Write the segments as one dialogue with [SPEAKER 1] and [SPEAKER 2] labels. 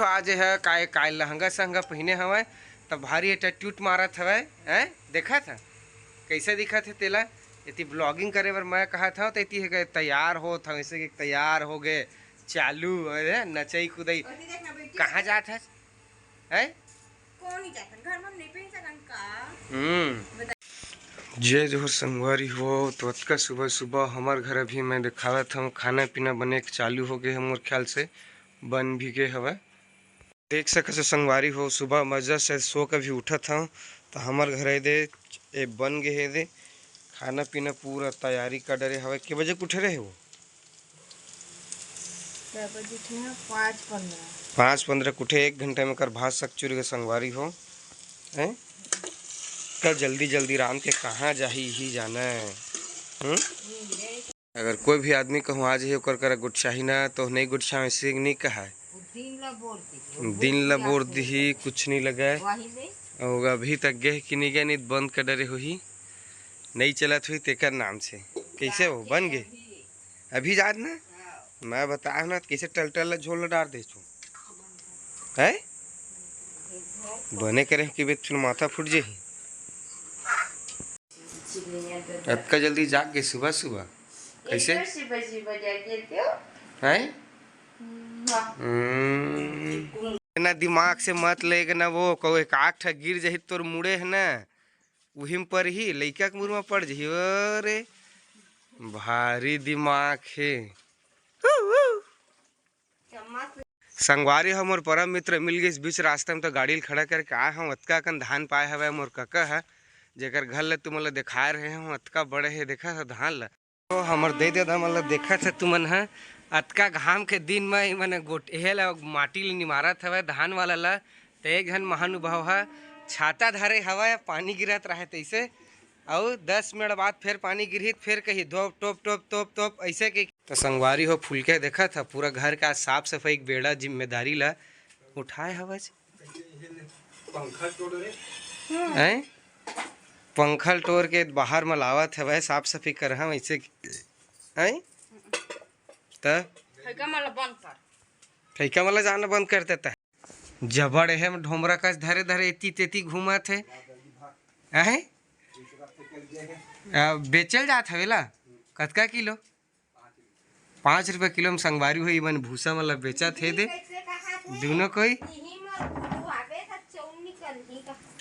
[SPEAKER 1] तो आज है काय काय लहंगा सहंगा पहने हवे तब भारी एटीट्यूड मारत हवे हैं देखा था कैसे दिखा थे तेला इतनी ब्लॉगिंग करे बर मैं कहा था तो इतनी है तैयार हो था वैसे कि तैयार हो गए चालू अरे नचई कूदई कहाँ जात है जय जो संगवारी हो तो अतका सुबह सुबह हमार घर अभी मैं दिखावा था खाना पीना बने चालू हो गए मोर ख्याल से बन भी गए हवा देख सके संगवारी हो सुबह मजा से सो के भी उठा था तो हमार घर दे ए बन गए दे खाना पीना पूरा तैयारी कर डरे हवा के बजे उठे रहे हो 5:15 कुठे 1 घंटे में कर भात सक चुर के संगवारी हो हैं कल जल्दी जल्दी राम के कहाँ जाही ही जाना है। अगर कोई भी आदमी कहूँ आज ही ओकर कर गुटशाही ना तो नहीं गुटशा ऐसे नहीं कहा दिन ला बोर दी कुछ नहीं लगा और अभी तक गए कि नहीं गए नहीं बंद कर डरे हुई नहीं चलत हुई तेकर नाम से कैसे हो बन गए अभी याद ना मैं बताया ना कैसे टल झोल डाल दे छू है बने करे कि फिर माथा फूट जे अतका जल्दी जाग गए सुबह सुबह कैसे है ना दिमाग से मत लेगा ना वो कहो एक आठ गिर जाही तोर मुड़े है ना वही पर ही लइका के मुँह में पड़ जाही अरे भारी दिमाग है। संगवारी हम मोर परम मित्र मिल गए इस बीच रास्ते में तो गाड़ी खड़ा करके आए हम अतका कन धान पाए हवे मोर कका है जेकर घर ले तुम ला दिखा रहे हैं अतका बड़े है देखा था धान ला तो हमर दे मतलब देखा था तुमन है अतका घाम के दिन में मैंने गोटे ला माटी ले निमारत हवे धान वाला ला तो एक घन महानुभाव है छाता धरे हवा पानी गिरत रहे तैसे और 10 मिनट बाद फिर पानी गिरी फिर कही धोप टोप टोप टोप टोप ऐसे की तो संगवारी हो फूल के देखा था पूरा घर का साफ सफाई बेड़ा जिम्मेदारी ला उठाए हवा पंखल टोर के बाहर में लावत है वह साफ सफाई कर हम ऐसे ठैका वाला जाना बंद कर देता है जबड़ है ढोमरा का धरे धरे इतनी तेती घूमा थे बेचल जात हवेला कतका किलो 5 रुपये किलो में संगवारी हुई मन भूसा मतलब बेचा थे दे दोनों कोई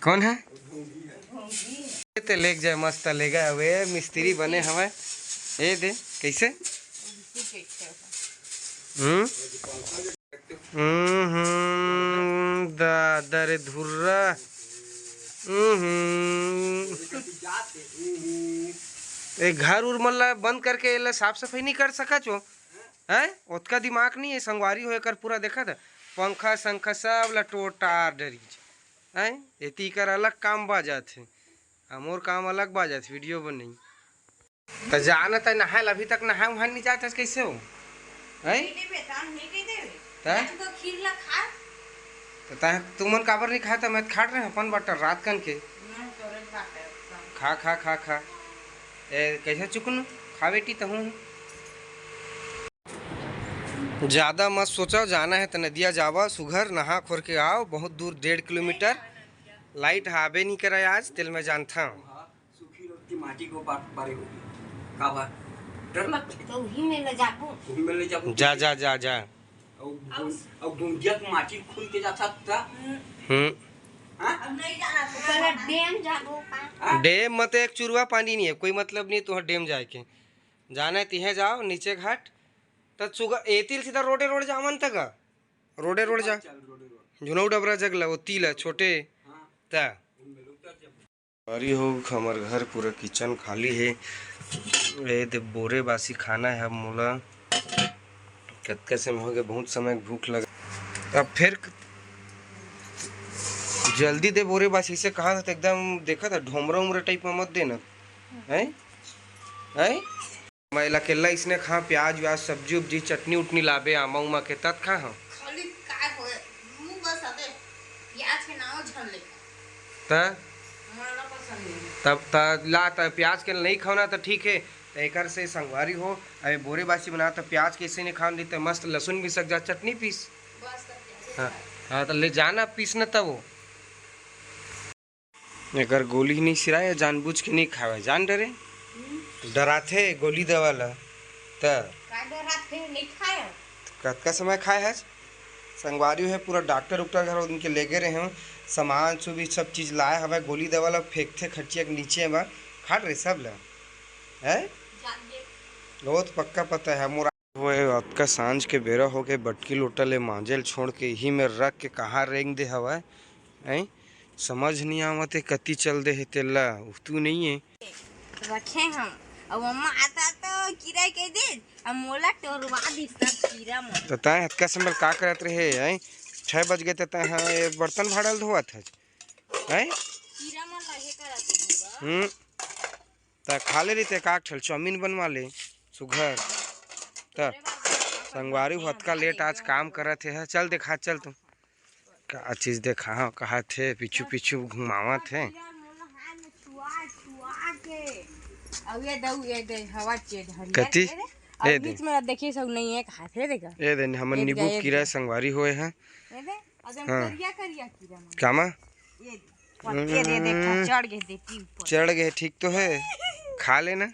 [SPEAKER 1] कौन है ते लेक जाए मस्त ले गए वे मिस्त्री बने हवे ए दे कैसे दादा रे धुर्रा घर उर मल्ला बंद करके एला साफ सफाई नहीं कर सका छो है उतका दिमाग नहीं है संगवारी हो कर पूरा देखा था पंखा संखा सब ला टोटार डरीज है एती कर अलग काम बाजात है हमोर काम अलग बाजात वीडियो बन तो जाना था नहाल अभी तक नहा वहाँ नहीं जाता कैसे हो है तुमन काबर नहीं खाता मैं खाट रहे अपन बटर रात कन के खा खा खा खा ए कैसे चुकन खा बेटी तो हूँ ज़्यादा मत सोचो जाना है तो नदिया जावा सुघर नहा खोर के आओ बहुत दूर 1.5 किलोमीटर लाइट आबे नहीं करे आज तिल में जानता हूँ जा जा जा जा
[SPEAKER 2] माटी खुल के जाता
[SPEAKER 1] डैम मत एक चुरवा पानी नहीं है कोई मतलब नहीं तुह डैम जाए के जाना है तिहे जाओ नीचे घाट तब सुगा एतिल सीधा रोड जावन तक रोड जा जुनौ डबरा जगला वो तिल छोटे ता अरे हो हमार घर पूरा किचन खाली है ए दे बोरे बासी खाना है मोला कतका समय हो गया बहुत समय भूख लगा अब फिर जल्दी दे बोरे बासी से कहा था एकदम देखा था ढोमरा उमरा टाइप में मत देना है मैं अकेला इसने खा प्याज व्याज सब्जी उब्जी चटनी उटनी लाबे आमा उमा के तत खा हाँ तब ला प्याज के नहीं खाना तो ठीक है एक से संगवारी हो अरे बोरे बासी बना तो प्याज कैसे नहीं खाने देते मस्त लहसुन भी सक जा चटनी पीस हाँ हाँ तो ले जाना पीसना तब वो एकर गोली नहीं सिराए जानबूझ के नहीं खावे जान डरे डराथे गोली दवाला त
[SPEAKER 3] नहीं खाया
[SPEAKER 1] कतका समय खाए है संगवारी है पूरा डॉक्टर उक्टर घर उनके ले गए रहे सामान सुबह सब चीज लाए हवा गोली दवाला फेंकते खटिया के नीचे बा खाट रहे सब ला है वो तो पक्का पता है मोरा वो आपका सांझ के बेरा हो गए बटकी लोटा ले मांजल छोड़ के यही में रख के कहाँ रेंग दे हवा है समझ नहीं आवते कति चल दे है तेला तू नहीं है
[SPEAKER 3] रखे हम अब मम्मा आता तो कीड़ा के दे अब मोला टोरवा दी सब कीड़ा मोला
[SPEAKER 1] तो तय हतका समय का करत रहे हैं 6 बज गए तो हाँ ये बर्तन भाड़ल धोआ था है
[SPEAKER 3] कीड़ा मन लगे करत होगा
[SPEAKER 1] त खा ले रही का ठल चाउमीन बनवा ले सुघर त संगवारी हतका लेट आज काम करत है चल देखा चल तुम का चीज देखा हाँ कहा थे पीछू पीछू घुमावा थे
[SPEAKER 3] अब ये दऊ ये दे हवा चेड हरी
[SPEAKER 1] कति
[SPEAKER 3] ए दे बीच में देखिए सब नहीं है खा थे देखा
[SPEAKER 1] ए दे हमन नींबू कीड़ा संगवारी होए हैं
[SPEAKER 3] ये दे अजम
[SPEAKER 1] हाँ।
[SPEAKER 3] करिया करिया कीड़ा मन
[SPEAKER 1] कामा
[SPEAKER 3] ये पत्ते दे देखा चढ़ गए देती ऊपर
[SPEAKER 1] चढ़ गए ठीक तो है खा लेना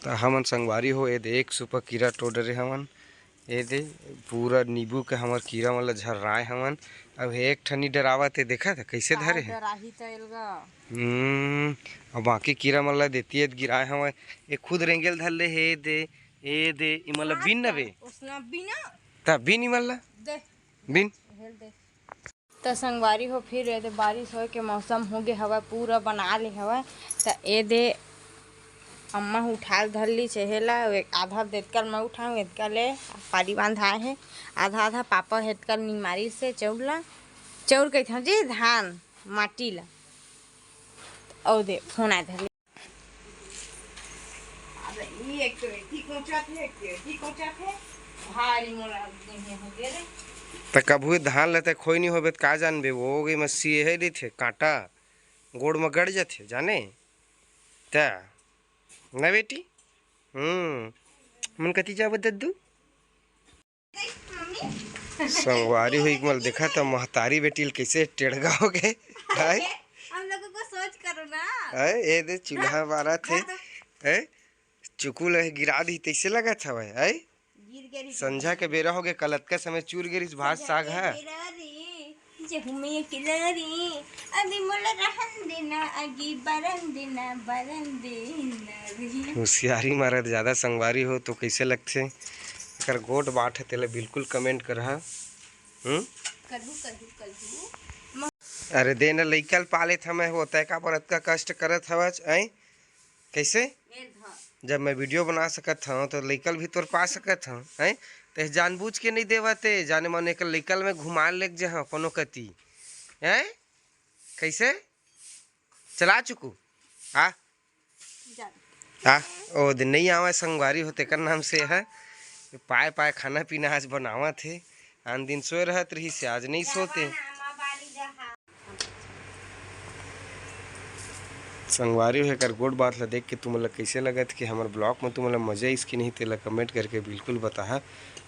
[SPEAKER 1] तो हमन संगवारी हो ए दे 1 सुपर कीड़ा टोडरे हमन ए दे पूरा नींबू के हमर कीड़ा मतलब झर्राए हमन अब एक ठनी डरावत है देखा था कैसे धरे है
[SPEAKER 3] राही तलगा
[SPEAKER 1] और बाकी कीड़ा मतलब देती है गिराए हम ये खुद रेंगल धर ले हे दे ए दे ई मतलब बिन नबे
[SPEAKER 3] उसना बिना
[SPEAKER 1] ता बिन ई मतलब
[SPEAKER 3] दे
[SPEAKER 1] बिन
[SPEAKER 3] हेल दे तो संगवारी हो फिर ए दे बारिश हो के मौसम हो गए हवा पूरा बना ले हवा तो ए दे अम्मा उठा धर ली चहेला एक आधा देतकल मैं उठाऊँ एतका ले पारी बांधाए है आधा आधा पापा हेतकल निमारी से चौला चौर कही था जी धान माटी ला और दे फोन आ धर ये एक ठीक ऊंचा थे ठीक ऊंचा थे भारी मोला देहे हो गए रे
[SPEAKER 1] त कभू धान लेते खोई नहीं होबे का जानबे वो गई मसी है रे थे कांटा गोड़ में गड़ जाते जाने ता ना बेटी मन कति जाब दद्दू संगवारी हुई मल देखा तो महतारी बेटी कैसे टेढ़गा हो गए
[SPEAKER 3] हम लोगों को सोच करो ना
[SPEAKER 1] ए दे चूल्हा बारा थे है चुकुल गिरा दी तैसे लगा था भाई है
[SPEAKER 3] गिर गई
[SPEAKER 1] संझा के बेरा हो गए कलत का समय चूर गिरिस भात साग है
[SPEAKER 3] जे हुमे किलरी अभी मोला रहन देना अगी बरन देना
[SPEAKER 1] होशियारी मारा ज्यादा संगवारी हो तो कैसे लगते अगर गोट बाट है तेले बिल्कुल कमेंट कर
[SPEAKER 3] करू करू करू
[SPEAKER 1] अरे देना लइकल पाले था मैं होता है का पर इतना कष्ट करत हवच आई कैसे जब मैं वीडियो बना सकत हूँ तो लइकल भी तोर पा सकत हूँ हैं तो जानबूझ के नहीं देवते जाने मन एक लइकल में घुमा ले जहाँ कोनो कति हैं कैसे चला चुकू आ ओ दिन नहीं आवा संगवारी होते कर नाम से है पाए पाए खाना पीना आज बनावा थे आन दिन सोए रहत रही से आज नहीं सोते संगवारी है कर गोड बात ला देख के तुमला कैसे लगत कि हमारे ब्लॉग में तुमला मजा इसकी नहीं तेला कमेंट करके बिल्कुल बता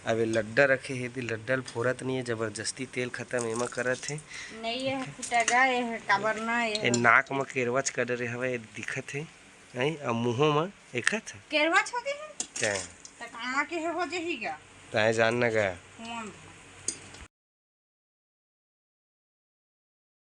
[SPEAKER 1] अब लड्डा रखे है दी लड्डा फोरत नहीं है जबरदस्ती तेल खत्म एमा करत है
[SPEAKER 3] नहीं है फुटागा ये काबर ना
[SPEAKER 1] ए नाक में केरवच कर रहे हवे दिखत है नहीं अब मुंहों में एकत है
[SPEAKER 3] केरवा छोके है
[SPEAKER 1] क्या
[SPEAKER 3] त कामा के हो जहीगा
[SPEAKER 1] ताए जानना गया
[SPEAKER 3] मन